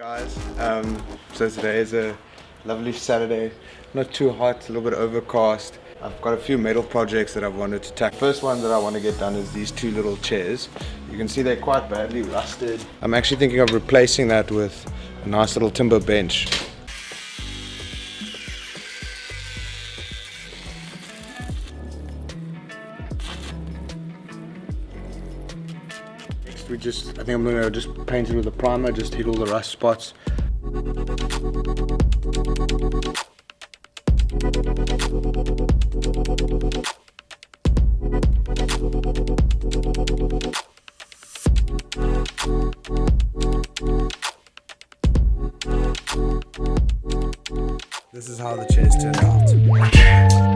Guys, so today is a lovely Saturday, not too hot, a little bit overcast. I've got a few metal projects that I've wanted to tackle. First one that I want to get done is these two little chairs. You can see they're quite badly rusted. I'm actually thinking of replacing that with a nice little timber bench. Next I think I'm going to just paint it with a primer, just hit all the rust spots. This is how the chairs turned out.